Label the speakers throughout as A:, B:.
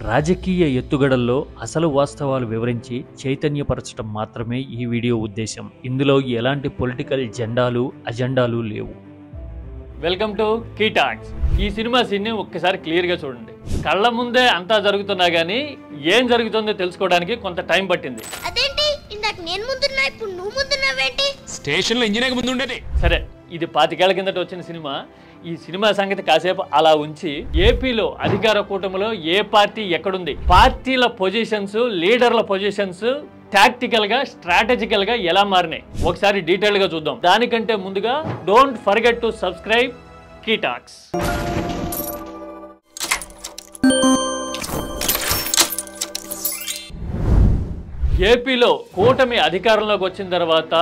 A: రాజకీయ ఎత్తుగడల్లో అసలు వాస్తవాలు వివరించి చైతన్యపరచడం మాత్రమే ఈ వీడియో ఉద్దేశం. ఇందులో ఎలాంటి పొలిటికల్ అజెండాలు లేవు.
B: Welcome to key talks. ఈ సినిమా సీన్ని ఒక్కసారి క్లియర్గా చూడండి. కళ్ళ ముందే అంతా జరుగుతున్నా కానీ ఏం జరుగుతుందో తెలుసుకోవడానికి కొంత టైం పట్టింది.
C: స్టేషన్లో ఇంజనీర్ ముందు ఉండేది.
B: సరే, ఇది 25 ఏళ్ల కిందట వచ్చిన సినిమా. ఈ సినిమా సంగతి కాసేపు అలా ఉంచి, ఏపీలో అధికార కూటమిలో ఏ పార్టీ ఎక్కడుంది, పార్టీల పొజిషన్స్, లీడర్ల పొజిషన్స్ టాక్టికల్ గా, స్ట్రాటజికల్ గా ఎలా మారినాయి ఒకసారి డీటెయిల్ గా చూద్దాం. దానికంటే ముందుగా don't forget to subscribe key talks. ఏపీలో కూటమి అధికారంలోకి వచ్చిన తర్వాత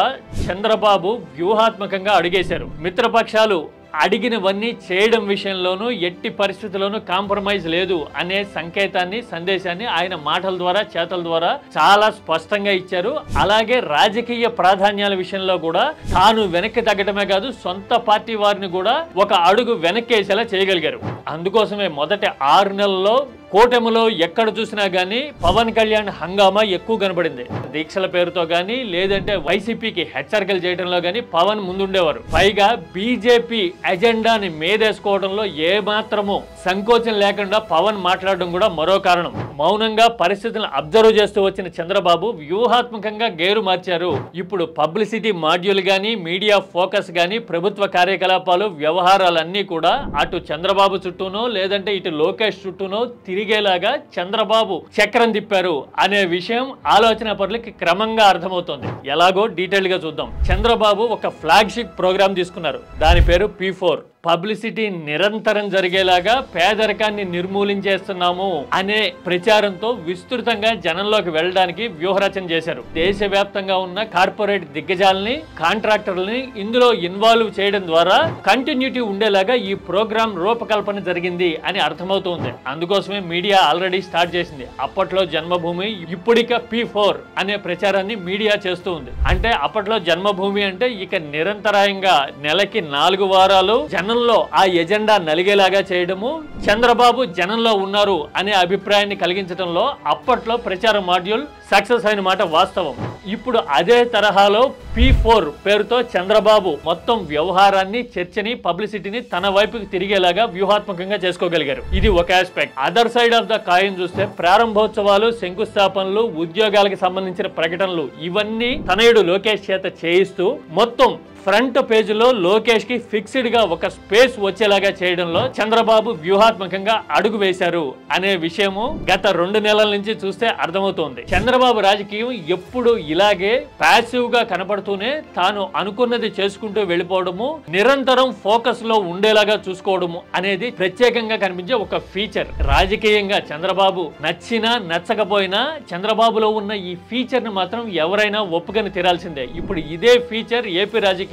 B: చంద్రబాబు వ్యూహాత్మకంగా అడుగేశారు. మిత్రపక్షాలు అడిగినవన్నీ చేయడం విషయంలోనూ ఎట్టి పరిస్థితుల్లోనూ కాంప్రమైజ్ లేదు అనే సంకేతాన్ని, సందేశాన్ని ఆయన మాటల ద్వారా, చేతల ద్వారా చాలా స్పష్టంగా ఇచ్చారు. అలాగే రాజకీయ ప్రాధాన్యాల విషయంలో కూడా తాను వెనక్కి తగ్గడమే కాదు, సొంత పార్టీ వారిని కూడా ఒక అడుగు వెనక్కేసేలా చేయగలిగారు. అందుకోసమే మొదటి 6 నెలల్లో కూటమిలో ఎక్కడ చూసినా గానీ పవన్ కళ్యాణ్ హంగామా ఎక్కువ కనబడింది. దీక్షల పేరుతో గానీ, లేదంటే వైసీపీకి హెచ్చరికలు చేయడంలో గానీ పవన్ ముందుండేవారు. పైగా బీజేపీ ఎజెండాని మేదేసుకోవడంలో ఏ మాత్రము సంకోచం లేకుండా పవన్ మాట్లాడడం కూడా మరో కారణం. మౌనంగా పరిస్థితులను అబ్జర్వ్ చేస్తూ వచ్చిన చంద్రబాబు వ్యూహాత్మకంగా గేరు మార్చారు. ఇప్పుడు పబ్లిసిటీ మాడ్యూల్ గానీ, మీడియా ఫోకస్ గానీ, ప్రభుత్వ కార్యకలాపాలు, వ్యవహారాలన్నీ కూడా అటు చంద్రబాబు చుట్టూనో లేదంటే ఇటు లోకేష్ చుట్టూనో తిరిగేలాగా చంద్రబాబు చక్రం తిప్పారు అనే విషయం ఆలోచన పరులకి క్రమంగా అర్థమవుతోంది. ఎలాగో డీటెయిల్ గా చూద్దాం. చంద్రబాబు ఒక ఫ్లాగ్షిప్ ప్రోగ్రామ్ తీసుకున్నారు. దాని పేరు P4. పబ్లిసిటీ నిరంతరం జరిగేలాగా పేదరికాన్ని నిర్మూలించేస్తున్నాము అనే ప్రచారంతో విస్తృతంగా జనంలోకి వెళ్ళడానికి వ్యూహరచన చేశారు. దేశవ్యాప్తంగా ఉన్న కార్పొరేట్ దిగ్గజాలని, కాంట్రాక్టర్లని ఇందులో ఇన్వాల్వ్ చేయడం ద్వారా కంటిన్యూటీ ఉండేలాగా ఈ ప్రోగ్రామ్ రూపకల్పన జరిగింది అని అర్థమవుతుంది. అందుకోసమే మీడియా ఆల్రెడీ స్టార్ట్ చేసింది. అప్పట్లో జన్మభూమి, ఇప్పుడిక P4 అనే ప్రచారాన్ని మీడియా చేస్తూ ఉంది. అంటే అప్పట్లో జన్మభూమి అంటే ఇక నిరంతరాయంగా నెలకి 4 వారాలు జనంలో ఆ ఎజెండా నలిగేలాగా చేయడము, చంద్రబాబు జనంలో ఉన్నారు అనే అభిప్రాయాన్ని కలిగించడంలో అప్పట్లో ప్రచార మాడ్యూల్ సక్సెస్ అయిన మాట వాస్తవం. ఇప్పుడు అదే తరహాలో P4 పేరుతో చంద్రబాబు మొత్తం వ్యవహారాన్ని, చర్చని, పబ్లిసిటీని తన వైపుకి తిరిగేలాగా వ్యూహాత్మకంగా చేసుకోగలిగారు. ఇది ఒక aspect. Other side of the coin చూస్తే ప్రారంభోత్సవాలు, శంకుస్థాపనలు, ఉద్యోగాలకు సంబంధించిన ప్రకటనలు ఇవన్నీ తనయుడు లోకేష్ చేత చేయిస్తూ మొత్తం ఫ్రంట్ పేజీలో లోకేష్ కి ఫిక్స్డ్ గా ఒక స్పేస్ వచ్చేలాగా చేయడంలో చంద్రబాబు వ్యూహాత్మకంగా అడుగు వేశారు అనే విషయము గత 2 నెలల నుంచి చూస్తే అర్థమవుతోంది. చంద్రబాబు రాజకీయం ఎప్పుడు ఇలాగే ప్యాసివ్ గా కనపడుతూనే తాను అనుకున్నది చేసుకుంటూ వెళ్ళిపోవడము, నిరంతరం ఫోకస్ లో ఉండేలాగా చూసుకోవడము అనేది ప్రత్యేకంగా కనిపించే ఒక ఫీచర్. రాజకీయంగా చంద్రబాబు నచ్చినా నచ్చకపోయినా చంద్రబాబులో ఉన్న ఈ ఫీచర్ ని మాత్రం ఎవరైనా ఒప్పుకొని తీరాల్సిందే. ఇప్పుడు ఇదే ఫీచర్ ఏపీ రాజకీయాల్లో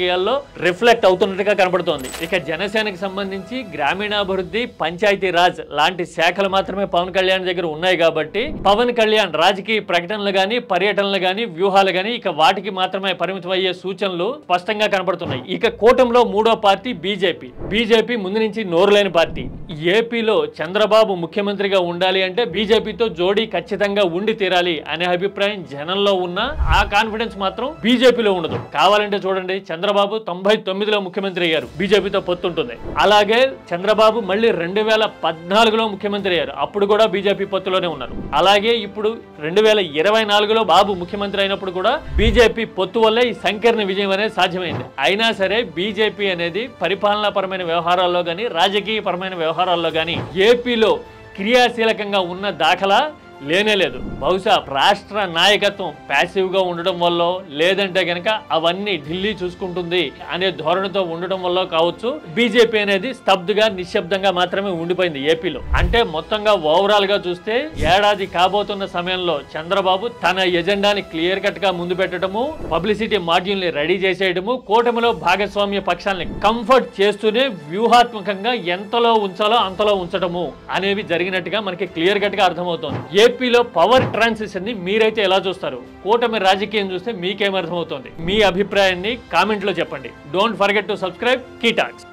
B: రిఫ్లెక్ట్ అవుతున్నట్టుగా కనబడుతోంది. ఇక జనసేనకి సంబంధించి గ్రామీణాభివృద్ధి, పంచాయతీ రాజ్ లాంటి శాఖలు మాత్రమే పవన్ కళ్యాణ్ దగ్గర ఉన్నాయి కాబట్టి పవన్ కళ్యాణ్ రాజకీయ ప్రకటనలు గానీ, పర్యటనలు గానీ, వ్యూహాలు గానీ ఇక వాటికి మాత్రమే పరిమితం అయ్యే సూచనలు స్పష్టంగా కనబడుతున్నాయి. ఇక కూటమిలో 3వ పార్టీ బీజేపీ ముందు నుంచి నోరులేని పార్టీ. ఏపీలో చంద్రబాబు ముఖ్యమంత్రిగా ఉండాలి అంటే బీజేపీతో జోడీ ఖచ్చితంగా ఉండి తీరాలి అనే అభిప్రాయం జనంలో ఉన్న ఆ కాన్ఫిడెన్స్ మాత్రం బీజేపీలో ఉండదు. కావాలంటే చూడండి, చంద్రబాబు 99లో ముఖ్యమంత్రి అయ్యారు, బీజేపీతో పొత్తుంటుంది. అలాగే చంద్రబాబు మళ్ళీ 2014లో ముఖ్యమంత్రి అయ్యారు, అప్పుడు కూడా బీజేపీ పొత్తులోనే ఉన్నారు. అలాగే ఇప్పుడు 2024లో బాబు ముఖ్యమంత్రి అయినప్పుడు కూడా బీజేపీ పొత్తు వల్లే ఈ సంకీర్ణ విజయం అనేది సాధ్యమైంది. అయినా సరే బీజేపీ అనేది పరిపాలనాపరమైన వ్యవహారాల్లో గానీ, రాజకీయ పరమైన వ్యవహారాల్లో గానీ ఏపీలో క్రియాశీలకంగా ఉన్న దాఖలా లేనేలేదు. బహుశా రాష్ట్ర నాయకత్వం ప్యాసివ్ గా ఉండడం వల్ల, లేదంటే గనక అవన్నీ ఢిల్లీ చూసుకుంటుంది అనే ధోరణితో ఉండడం వల్ల కావచ్చు, బీజేపీ అనేది స్తబ్దుగా, నిశ్శబ్దంగా మాత్రమే ఉండిపోయింది ఏపీలో. అంటే మొత్తంగా ఓవరాల్ గా చూస్తే ఏడాది కాబోతున్న సమయంలో చంద్రబాబు తన ఎజెండాని క్లియర్ కట్ గా ముందు పెట్టడము, పబ్లిసిటీ మాడ్యూల్ ని రెడీ చేసేయడము, కూటమిలో భాగస్వామ్య పక్షాలని కంఫర్ట్ చేస్తూనే వ్యూహాత్మకంగా ఎంతలో ఉంచాలో అంతలో ఉంచడము అనేవి జరిగినట్టుగా మనకి క్లియర్ కట్ గా అర్థమవుతోంది. ఏపీలో పవర్ ట్రాన్సిషన్ ని మీరైతే ఎలా చూస్తారు? కూటమి రాజకీయం చూస్తే మీకేం అర్థమవుతోంది? మీ అభిప్రాయాన్ని కామెంట్ లో చెప్పండి. Don't forget to subscribe key talks.